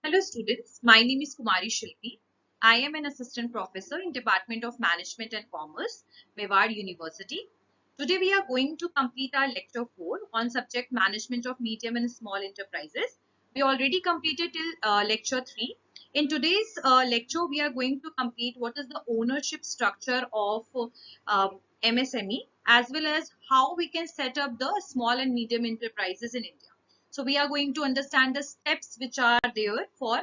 Hello students, my name is Kumari Shilpi. I am an assistant professor in Department of Management and Commerce, Mewar University. Today we are going to complete our lecture 4 on subject management of medium and small enterprises. We already completed till lecture 3. In today's lecture we are going to complete what is the ownership structure of MSME as well as how we can set up the small and medium enterprises in India. So we are going to understand the steps which are there for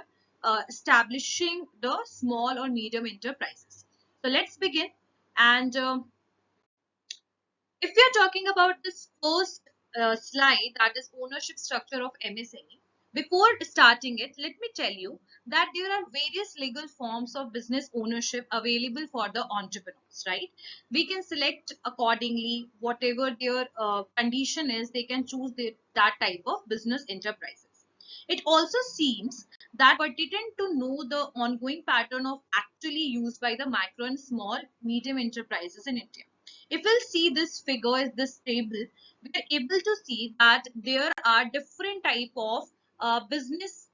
establishing the small or medium enterprises. So let's begin. And if we are talking about this first slide, that is ownership structure of MSME, before starting it, let me tell you that there are various legal forms of business ownership available for the entrepreneurs, right? We can select accordingly whatever their condition is, they can choose that type of business enterprises. It also seems that pertinent to know the ongoing pattern of actually used by the micro and small medium enterprises in India. If we'll see this figure, this table, we are able to see that there are different type of business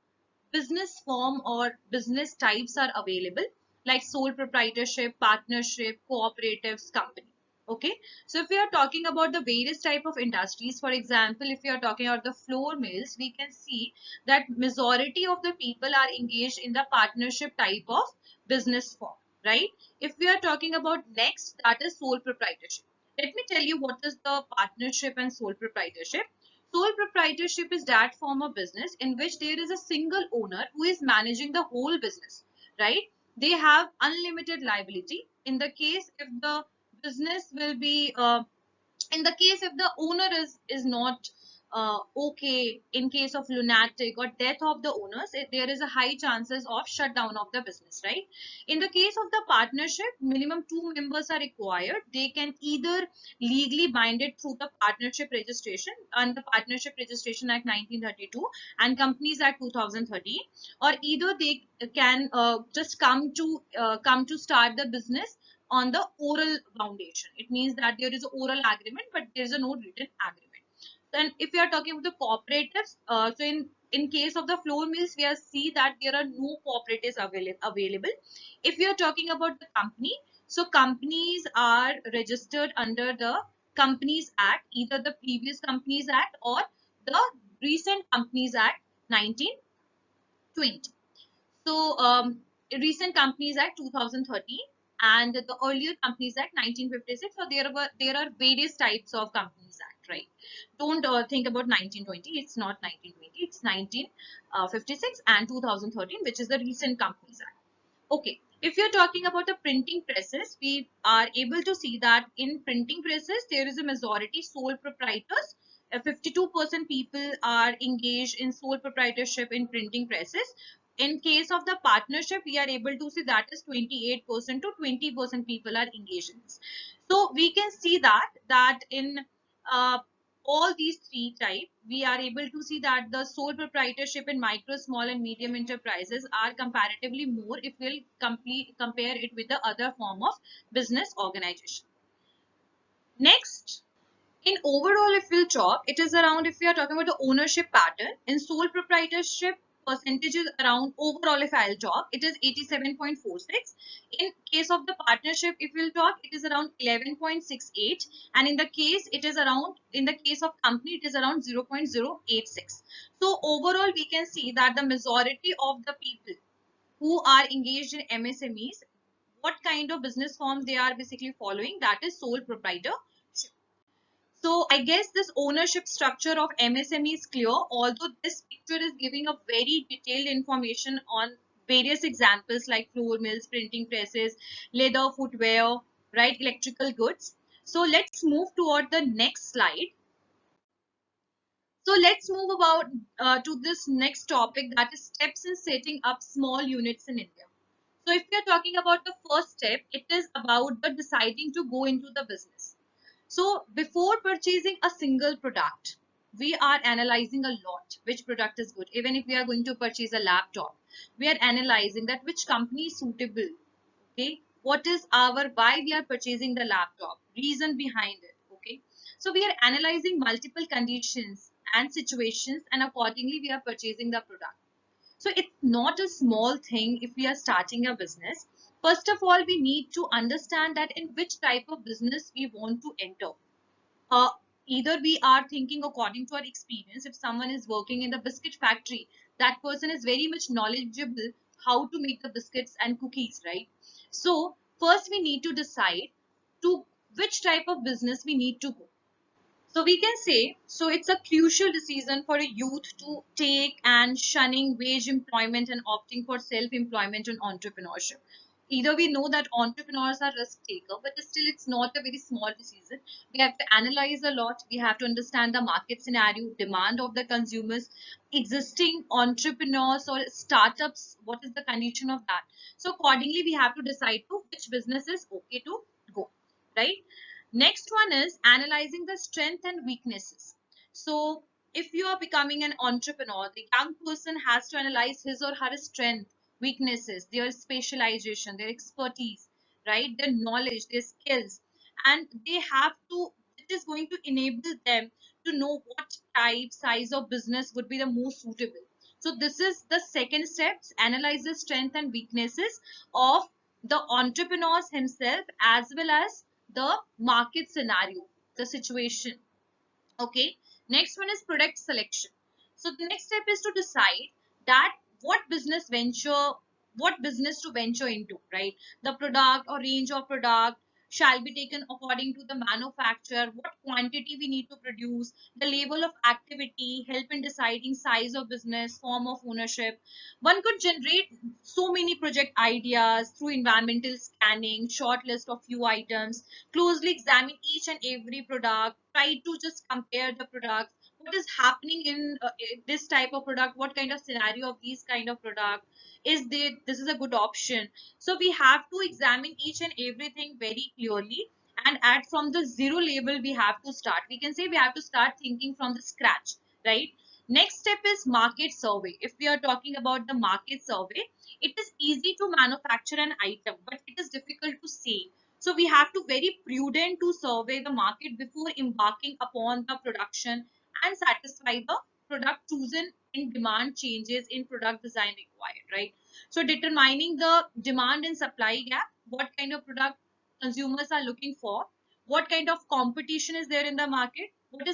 form or business types are available, like sole proprietorship, partnership, cooperatives, company. Okay, so if we are talking about the various type of industries, for example, if we are talking about the flour mills, we can see that majority of the people are engaged in the partnership type of business form, right? If we are talking about next, that is sole proprietorship. Let me tell you what is the partnership and sole proprietorship. Sole proprietorship is that form of business in which there is a single owner who is managing the whole business, right? They have unlimited liability. In the case if the business will be in the case if the owner is not okay, in case of lunatic or death of the owners, there is a high chances of shutdown of the business, right? In the case of the partnership, minimum 2 members are required. They can either legally bind it through the partnership registration and the Partnership Registration Act 1932 and Companies Act 2013, or either they can just come to start the business on the oral foundation. It means that there is an oral agreement, but there is no written agreement. Then, if we are talking about the cooperatives, so in case of the flour mills, we are see that there are no cooperatives available. If we are talking about the company, so companies are registered under the Companies Act, either the previous Companies Act or the recent Companies Act 1920. So, recent Companies Act 2013 and the earlier Companies Act 1956. So there are various types of Companies Act, right? Don't think about 1920. It's not 1920. It's 1956 and 2013, which is the recent Companies Act. Okay. If you're talking about the printing presses, we are able to see that in printing presses, there is a majority sole proprietors. 52% people are engaged in sole proprietorship in printing presses. In case of the partnership, we are able to see that is 28% to 20% people are engaged in this. So we can see that in uh, all these three types, we are able to see that the sole proprietorship in micro, small, and medium enterprises are comparatively more if we'll compare it with the other form of business organization. Next, in overall, if we'll talk, it is around, if we are talking about the ownership pattern, in sole proprietorship, percentages around overall, if I'll talk, it is 87.46. In case of the partnership, if we'll talk, it is around 11.68. And in the case, it is around, in the case of company, it is around 0.086. So overall, we can see that the majority of the people who are engaged in MSMEs, what kind of business forms they are basically following, that is sole proprietorship. So I guess this ownership structure of MSME is clear, although this picture is giving a very detailed information on various examples like flour mills, printing presses, leather, footwear, right, electrical goods. So let's move toward the next slide. So let's move about to this next topic, that is steps in setting up small units in India. So if we are talking about the first step, it is about the deciding to go into the business. So before purchasing a single product, we are analyzing a lot which product is good. Even if we are going to purchase a laptop, we are analyzing that which company is suitable. Okay, what is our, why we are purchasing the laptop, reason behind it. Okay, so we are analyzing multiple conditions and situations, and accordingly we are purchasing the product. So it's not a small thing if we are starting a business. First of all, we need to understand that in which type of business we want to enter. uh, Either we are thinking according to our experience. If someone is working in the biscuit factory, that person is very much knowledgeable how to make the biscuits and cookies, right? So first we need to decide to which type of business we need to go. So we can say, so it's a crucial decision for a youth to take and shunning wage employment and opting for self-employment and entrepreneurship. Either we know that entrepreneurs are risk taker, but still it's not a very small decision. We have to analyze a lot. We have to understand the market scenario, demand of the consumers, existing entrepreneurs or startups, what is the condition of that. So accordingly, we have to decide to which business is okay to go, right? Next one is analyzing the strength and weaknesses. So if you are becoming an entrepreneur, the young person has to analyze his or her strength, weaknesses, their specialization, their expertise, right? Their knowledge, their skills, and they have to, it is going to enable them to know what type, size of business would be the most suitable. So this is the second step, analyze the strength and weaknesses of the entrepreneurs himself as well as the market scenario, the situation. Okay. Next one is product selection. So the next step is to decide that what business to venture into, right? The product or range of product shall be taken according to the manufacturer, what quantity we need to produce, the level of activity, help in deciding size of business, form of ownership. One could generate so many project ideas through environmental scanning, short list of few items, closely examine each and every product, try to just compare the products, what is happening in this type of product, what kind of scenario of these kind of product is there, this is a good option. So we have to examine each and everything very clearly, and at from the zero level we have to start, we can say we have to start thinking from the scratch, right? Next step is market survey. If we are talking about the market survey, it is easy to manufacture an item but it is difficult to sell. So we have to very prudent to survey the market before embarking upon the production and satisfy the product chosen in demand changes in product design required, right? So determining the demand and supply gap, what kind of product consumers are looking for, what kind of competition is there in the market, what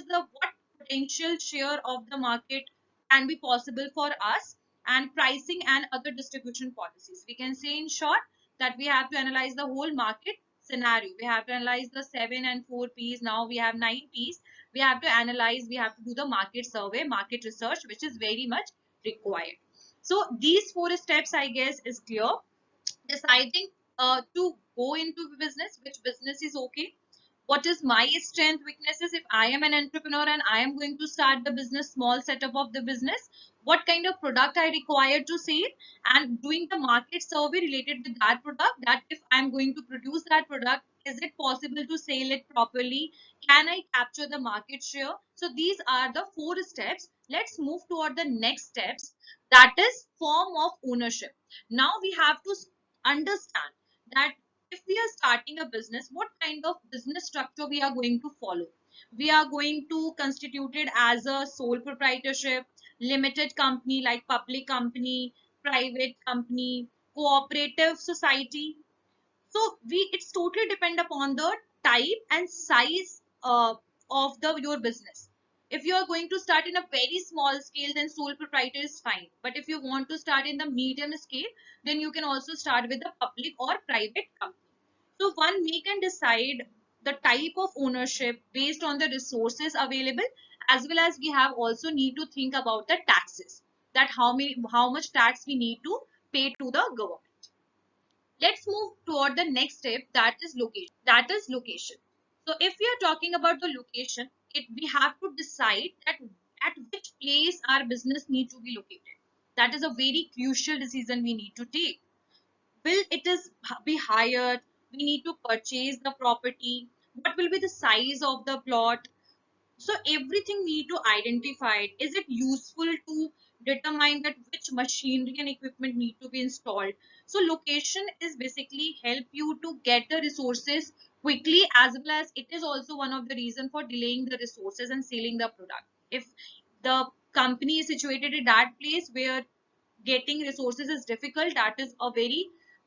potential share of the market can be possible for us, and pricing and other distribution policies. We can say in short that we have to analyze the whole market scenario. We have to analyze the 7 and 4 P's. Now we have 9 P's. We have to analyze, we have to do the market survey, market research, which is very much required. So these 4 steps, I guess, is clear. Deciding to go into business, which business is okay, what is my strength, weaknesses, if I am an entrepreneur and I am going to start the business, small setup of the business, what kind of product I require to sell, and doing the market survey related to that product, that if I'm going to produce that product, is it possible to sell it properly, can I capture the market share. So these are the 4 steps. Let's move toward the next steps, that is form of ownership. Now we have to understand that if we are starting a business, what kind of business structure we are going to follow. We are going to constitute it as a sole proprietorship, limited company like public company, private company, cooperative society. So we, it's totally depend upon the type and size of the your business. If you are going to start in a very small scale, then sole proprietor is fine. But if you want to start in the medium scale, then you can also start with the public or private company. So one may can decide the type of ownership based on the resources available, as well as we have also need to think about the taxes, that how much tax we need to pay to the government. Let's move toward the next step, that is location. So if we are talking about the location, we have to decide that at which place our business need to be located. That is a very crucial decision we need to take. Will it is be hired, we need to purchase the property, what will be the size of the plot. So everything we need to identify it. Is it useful to determine that which machinery and equipment need to be installed? So location is basically help you to get the resources quickly, as well as it is also one of the reason for delaying the resources and selling the product. If the company is situated in that place where getting resources is difficult. That is a very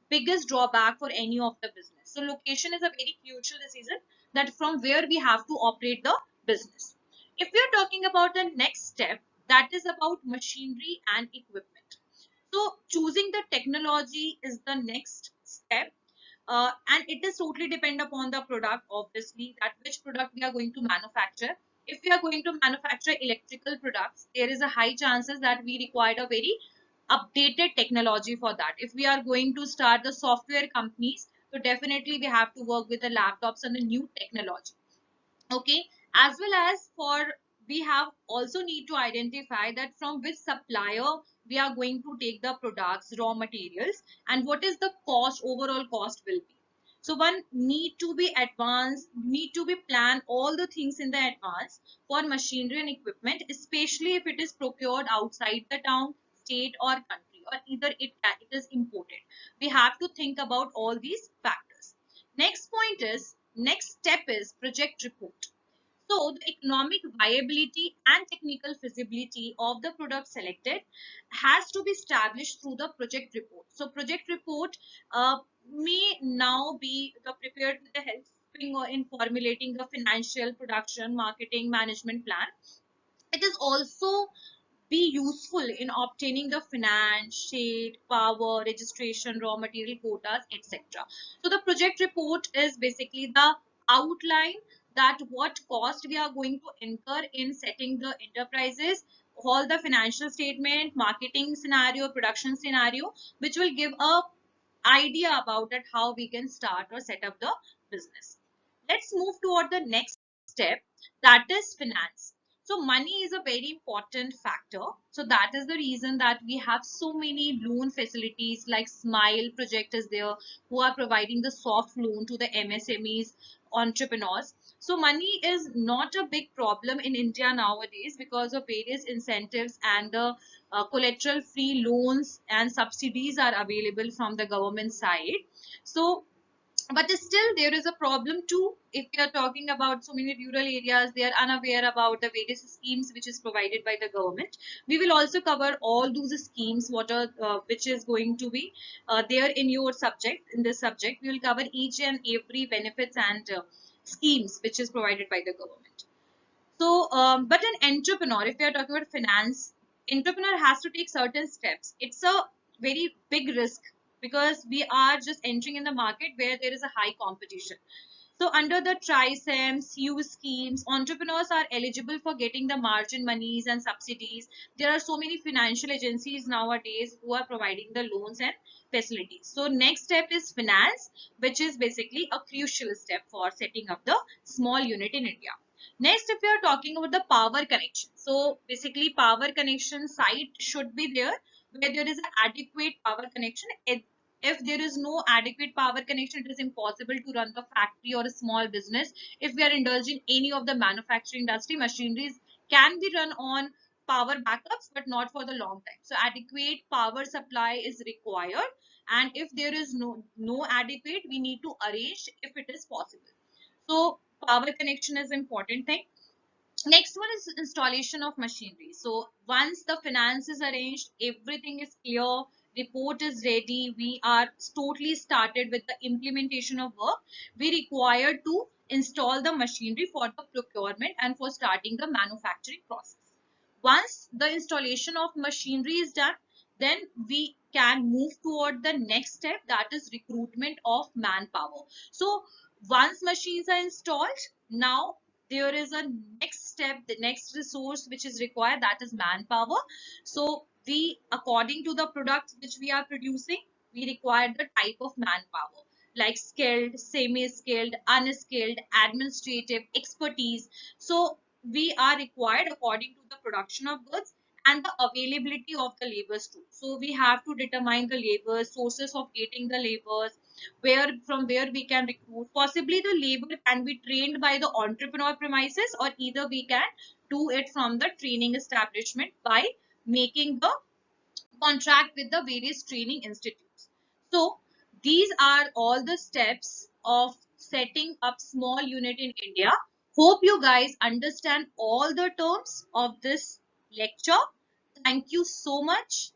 biggest drawback for any of the business. So location is a very crucial decision, that from where we have to operate the business. If we are talking about the next step, that is about machinery and equipment. So choosing the technology is the next step, and it is totally depend upon the product, obviously, that which product we are going to manufacture. If we are going to manufacture electrical products, there is a high chances that we require a very updated technology for that. If we are going to start the software companies, so definitely we have to work with the laptops and the new technology. Okay, as well as for, we have also need to identify that from which supplier we are going to take the products, raw materials, and what is the cost, overall cost will be. So one need to be advanced, need to be plan all the things in the advance for machinery and equipment, especially if it is procured outside the town, state or country, or either it is imported. We have to think about all these factors. Next step is project report. So the economic viability and technical feasibility of the product selected has to be established through the project report. So project report may now be prepared with the helping or in formulating the financial, production, marketing, management plan. It is also be useful in obtaining the finance, shade, power, registration, raw material quotas, etc. So the project report is basically the outline that what cost we are going to incur in setting the enterprises, all the financial statement, marketing scenario, production scenario, which will give a idea about it, how we can start or set up the business. Let's move toward the next step, that is finance. So money is a very important factor. So that is the reason that we have so many loan facilities like Smile project is there, who are providing the soft loan to the MSMEs, entrepreneurs. So money is not a big problem in India nowadays because of various incentives and the collateral free loans and subsidies are available from the government side. So but still there is a problem too. If we are talking about so many rural areas, they are unaware about the various schemes which is provided by the government. We will also cover all those schemes what are which is going to be there in your subject. In this subject we will cover each and every benefits and schemes which is provided by the government. So, but an entrepreneur, if we are talking about finance, entrepreneur has to take certain steps. It's a very big risk because we are just entering in the market where there is a high competition. So under the TRISEM, CU schemes, entrepreneurs are eligible for getting the margin monies and subsidies. There are so many financial agencies nowadays who are providing the loans and facilities. So next step is finance, which is basically a crucial step for setting up the small unit in India. Next, if we are talking about the power connection, so basically power connection site should be there where there is an adequate power connection. If there is no adequate power connection, it is impossible to run the factory or a small business. If we are indulging any of the manufacturing industry, machineries can be run on power backups, but not for the long time. So adequate power supply is required. And if there is no adequate, we need to arrange if it is possible. So power connection is important thing. Next one is installation of machinery. So once the finance is arranged, everything is clear, report is ready, we are totally started with the implementation of work, we require to install the machinery for the procurement and for starting the manufacturing process. Once the installation of machinery is done, then we can move toward the next step, that is recruitment of manpower. So once machines are installed, now there is a next step, the next resource which is required, that is manpower. So we, according to the products which we are producing, we require the type of manpower like skilled, semi-skilled, unskilled, administrative, expertise. So we are required according to the production of goods and the availability of the labors too. So we have to determine the labors, sources of getting the labors, where from where we can recruit. Possibly the labor can be trained by the entrepreneur premises, or either we can do it from the training establishment by making the contract with the various training institutes. So these are all the steps of setting up small unit in India. Hope you guys understand all the terms of this lecture. Thank you so much.